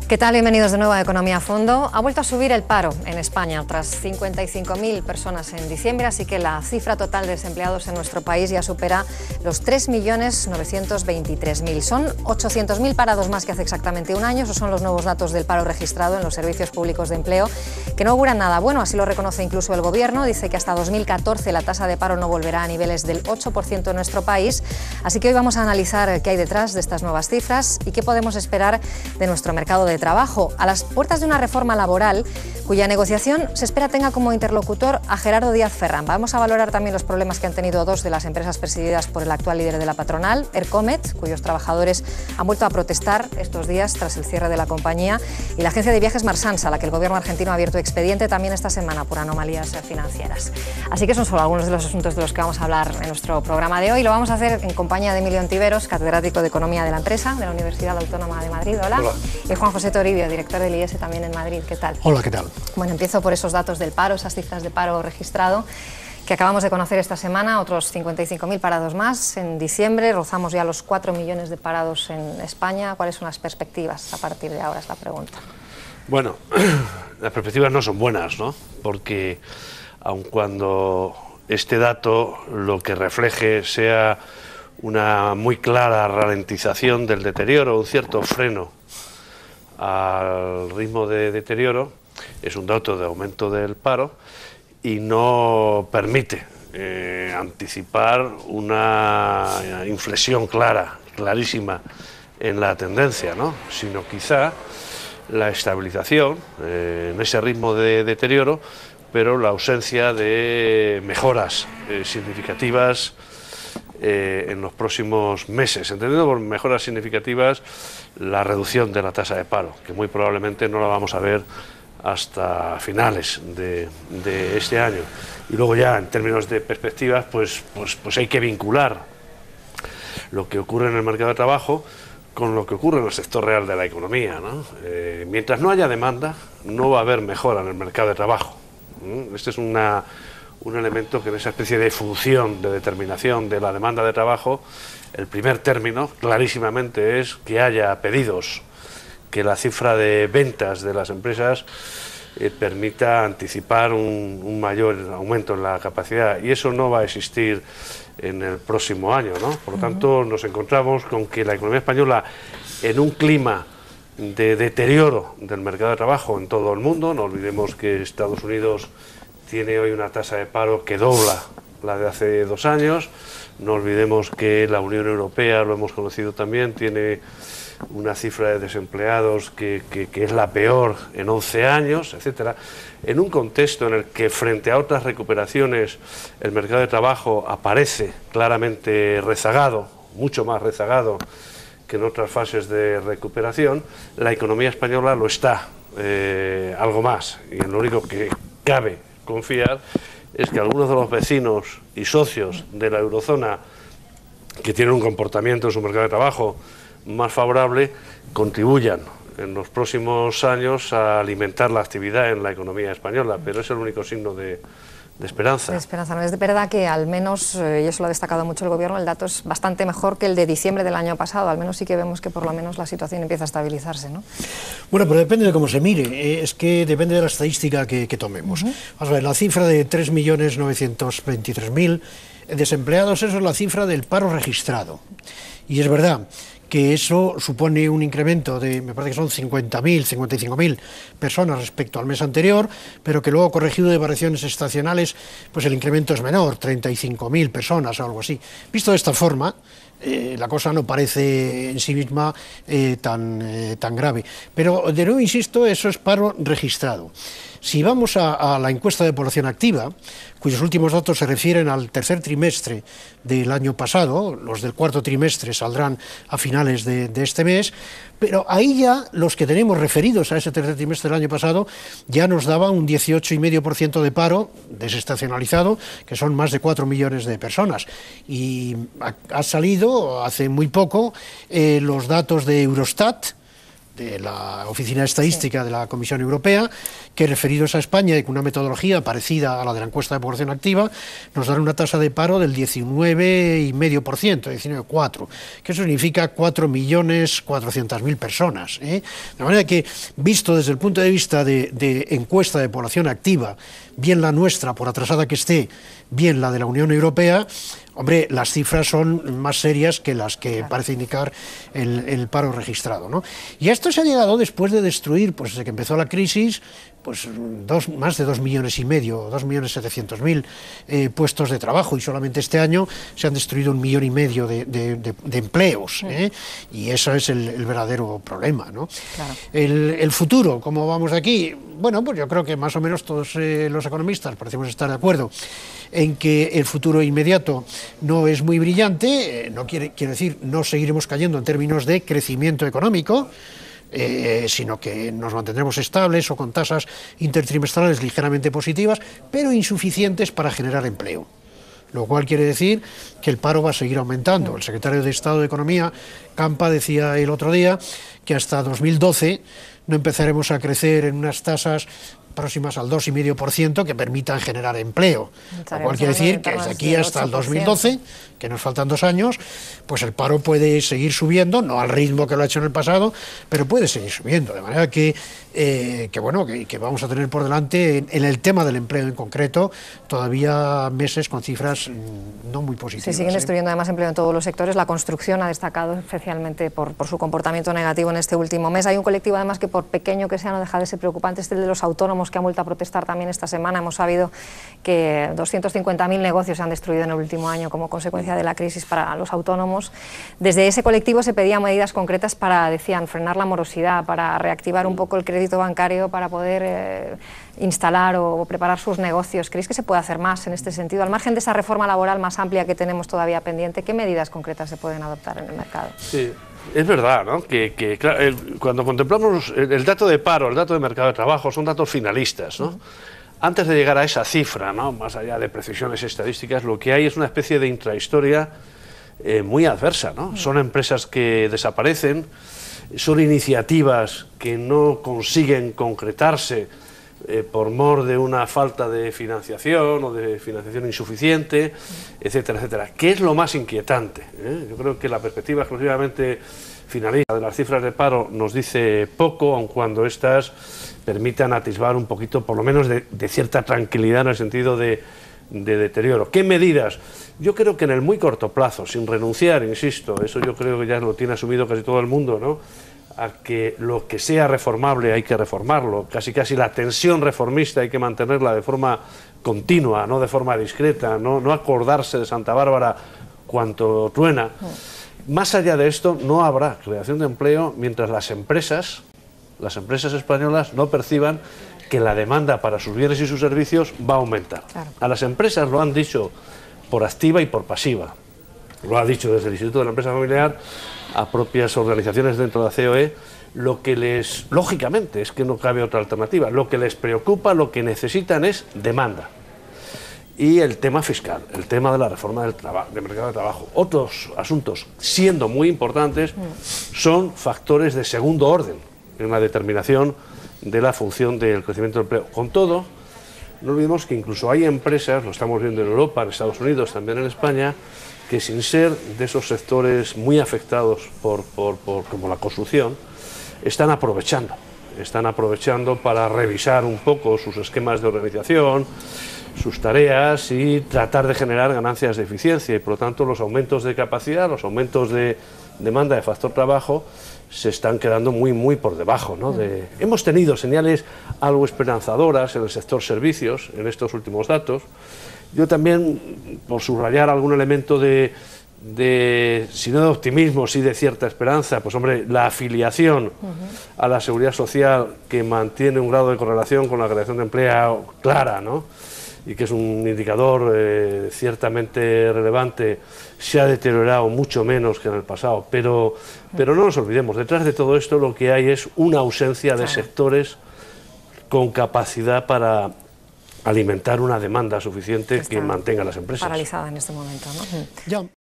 ¿Qué tal? Bienvenidos de nuevo a Economía a Fondo. Ha vuelto a subir el paro en España tras 55.000 personas en diciembre, así que la cifra total de desempleados en nuestro país ya supera los 3.923.000. Son 800.000 parados más que hace exactamente un año. Esos son los nuevos datos del paro registrado en los servicios públicos de empleo, que no auguran nada bueno, así lo reconoce incluso el Gobierno. Dice que hasta 2014 la tasa de paro no volverá a niveles del 8% en nuestro país. Así que hoy vamos a analizar qué hay detrás de estas nuevas cifras y qué podemos esperar de nuestro mercado de trabajo, a las puertas de una reforma laboral cuya negociación se espera tenga como interlocutor a Gerardo Díaz Ferrán. Vamos a valorar también los problemas que han tenido dos de las empresas presididas por el actual líder de la patronal, Ercomet, cuyos trabajadores han vuelto a protestar estos días tras el cierre de la compañía, y la agencia de viajes Marsansa, a la que el gobierno argentino ha abierto expediente también esta semana por anomalías financieras. Así que son solo algunos de los asuntos de los que vamos a hablar en nuestro programa de hoy. Lo vamos a hacer en compañía de Emilio Ontiveros, catedrático de Economía de la Empresa de la Universidad Autónoma de Madrid. Hola. Hola. Y Juan José Toribio, director del IES también en Madrid. ¿Qué tal? Hola, ¿qué tal? Bueno, empiezo por esos datos del paro, esas cifras de paro registrado que acabamos de conocer esta semana, otros 55.000 parados más. En diciembre rozamos ya los 4 millones de parados en España. ¿Cuáles son las perspectivas a partir de ahora? Es la pregunta. Bueno, las perspectivas no son buenas, ¿no? Porque aun cuando este dato lo que refleje sea una muy clara ralentización del deterioro, un cierto freno al ritmo de deterioro, es un dato de aumento del paro y no permite anticipar una inflexión clarísima en la tendencia, ¿no? Sino quizá la estabilización en ese ritmo de deterioro, pero la ausencia de mejoras significativas en los próximos meses, entendiendo por mejoras significativas la reducción de la tasa de paro, que muy probablemente no la vamos a ver hasta finales de este año. Y luego ya en términos de perspectivas, pues hay que vincular lo que ocurre en el mercado de trabajo con lo que ocurre en el sector real de la economía, ¿no? Mientras no haya demanda, no va a haber mejora en el mercado de trabajo. Este es un elemento que en esa especie de función de determinación de la demanda de trabajo, el primer término clarísimamente es que haya pedidos, que la cifra de ventas de las empresas permita anticipar un mayor aumento en la capacidad, y eso no va a existir en el próximo año, ¿no? Por lo tanto, nos encontramos con que la economía española, en un clima de deterioro del mercado de trabajo en todo el mundo, no olvidemos que Estados Unidos tiene hoy una tasa de paro que dobla la de hace 2 años, no olvidemos que la Unión Europea, lo hemos conocido también, tiene una cifra de desempleados que es la peor en 11 años, etcétera. En un contexto en el que frente a otras recuperaciones el mercado de trabajo aparece claramente rezagado, mucho más rezagado que en otras fases de recuperación, la economía española lo está algo más, y lo único que cabe confiar es que algunos de los vecinos y socios de la eurozona que tienen un comportamiento en su mercado de trabajo más favorable contribuyan en los próximos años a alimentar la actividad en la economía española, pero es el único signo de esperanza. De esperanza, no es de verdad que al menos, y eso lo ha destacado mucho el Gobierno, el dato es bastante mejor que el de diciembre del año pasado, al menos sí que vemos que por lo menos la situación empieza a estabilizarse, ¿no? Bueno, pero depende de cómo se mire, es que depende de la estadística que tomemos. Vamos a ver, la cifra de 3.923.000 desempleados, eso es la cifra del paro registrado, y es verdad que eso supone un incremento de, me parece que son 50.000, 55.000 personas respecto al mes anterior, pero que luego, corregido de variaciones estacionales, pues el incremento es menor, 35.000 personas o algo así. Visto de esta forma, la cosa no parece en sí misma tan grave. Pero de nuevo insisto, eso es paro registrado. Si vamos a la encuesta de población activa, cuyos últimos datos se refieren al tercer trimestre del año pasado, los del cuarto trimestre saldrán a finales de este mes, pero ahí ya los que tenemos referidos a ese tercer trimestre del año pasado ya nos daban un 18,5% de paro desestacionalizado, que son más de 4 millones de personas. Y ha salido hace muy poco los datos de Eurostat, de la Oficina Estadística de la Comisión Europea, que referidos a España y con una metodología parecida a la de la encuesta de población activa, nos dan una tasa de paro del 19,5%, 19,4%, que eso significa 4.400.000 personas. De manera que, visto desde el punto de vista de encuesta de población activa, bien la nuestra, por atrasada que esté, bien la de la Unión Europea, hombre, las cifras son más serias que las que parece indicar el paro registrado, ¿no? Y a esto se ha llegado después de destruir, pues desde que empezó la crisis, pues más de 2,5 millones, 2.700.000 puestos de trabajo, y solamente este año se han destruido 1,5 millones de empleos, y eso es el verdadero problema, ¿no? Claro. El futuro, ¿cómo vamos de aquí? Bueno, pues yo creo que más o menos todos los economistas parecemos estar de acuerdo en que el futuro inmediato no es muy brillante, no quiere decir no seguiremos cayendo en términos de crecimiento económico, sino que nos mantendremos estables o con tasas intertrimestrales ligeramente positivas, pero insuficientes para generar empleo. Lo cual quiere decir que el paro va a seguir aumentando. El secretario de Estado de Economía, Campa, decía el otro día que hasta 2012 no empezaremos a crecer en unas tasas próximas al 2,5% que permitan generar empleo. Lo cual quiere decir que desde aquí hasta el 2012, que nos faltan 2 años, pues el paro puede seguir subiendo, no al ritmo que lo ha hecho en el pasado, pero puede seguir subiendo. De manera que vamos a tener por delante, en el tema del empleo en concreto, todavía meses con cifras no muy positivas. Se siguen destruyendo además empleo en todos los sectores. La construcción ha destacado especialmente por su comportamiento negativo en este último mes. Hay un colectivo además que, por pequeño que sea, no deja de ser preocupante, el de los autónomos, que han vuelto a protestar también esta semana. Hemos sabido que 250.000 negocios se han destruido en el último año como consecuencia de la crisis para los autónomos. Desde ese colectivo se pedían medidas concretas para, decían, frenar la morosidad, para reactivar un poco el crédito bancario, para poder instalar o preparar sus negocios. ¿Creéis que se puede hacer más en este sentido? Al margen de esa reforma laboral más amplia que tenemos todavía pendiente, ¿qué medidas concretas se pueden adoptar en el mercado? Sí. Es verdad, ¿no? que claro, cuando contemplamos el dato de paro, el dato de mercado de trabajo, son datos finalistas, ¿no? Antes de llegar a esa cifra, ¿no?, más allá de precisiones estadísticas, lo que hay es una especie de intrahistoria muy adversa, ¿no? Son empresas que desaparecen, son iniciativas que no consiguen concretarse por mor de una falta de financiación o de financiación insuficiente, etcétera, etcétera. ¿Qué es lo más inquietante? Yo creo que la perspectiva exclusivamente finalista de las cifras de paro nos dice poco, aun cuando estas permitan atisbar un poquito, por lo menos, de cierta tranquilidad en el sentido de deterioro. ¿Qué medidas? Yo creo que en el muy corto plazo, sin renunciar, insisto, eso yo creo que ya lo tiene asumido casi todo el mundo, ¿no?, a que lo que sea reformable hay que reformarlo, casi la tensión reformista hay que mantenerla de forma continua, no de forma discreta, no acordarse de Santa Bárbara cuanto truena. Más allá de esto, no habrá creación de empleo mientras las empresas españolas no perciban que la demanda para sus bienes y sus servicios va a aumentar. Claro. A las empresas lo han dicho por activa y por pasiva. Lo ha dicho desde el Instituto de la Empresa Familiar a propias organizaciones dentro de la COE. Lo que les, lógicamente, es que no cabe otra alternativa. Lo que les preocupa, lo que necesitan es demanda. Y el tema fiscal, el tema de la reforma del mercado de trabajo. Otros asuntos, siendo muy importantes, son factores de segundo orden en la determinación de la función del crecimiento del empleo. Con todo, no olvidemos que incluso hay empresas, lo estamos viendo en Europa, en Estados Unidos, también en España, que sin ser de esos sectores muy afectados por como la construcción, están aprovechando para revisar un poco sus esquemas de organización, sus tareas y tratar de generar ganancias de eficiencia, y por lo tanto los aumentos de capacidad, los aumentos de demanda de factor trabajo se están quedando muy por debajo, ¿no? Hemos tenido señales algo esperanzadoras en el sector servicios en estos últimos datos. Yo también, por subrayar algún elemento si no de optimismo, sí de cierta esperanza, pues hombre, la afiliación a la seguridad social, que mantiene un grado de correlación con la creación de empleo clara, ¿no?, y que es un indicador ciertamente relevante, se ha deteriorado mucho menos que en el pasado, pero no nos olvidemos, detrás de todo esto lo que hay es una ausencia de sectores con capacidad para alimentar una demanda suficiente que mantenga las empresas. Paralizada en este momento, ¿no?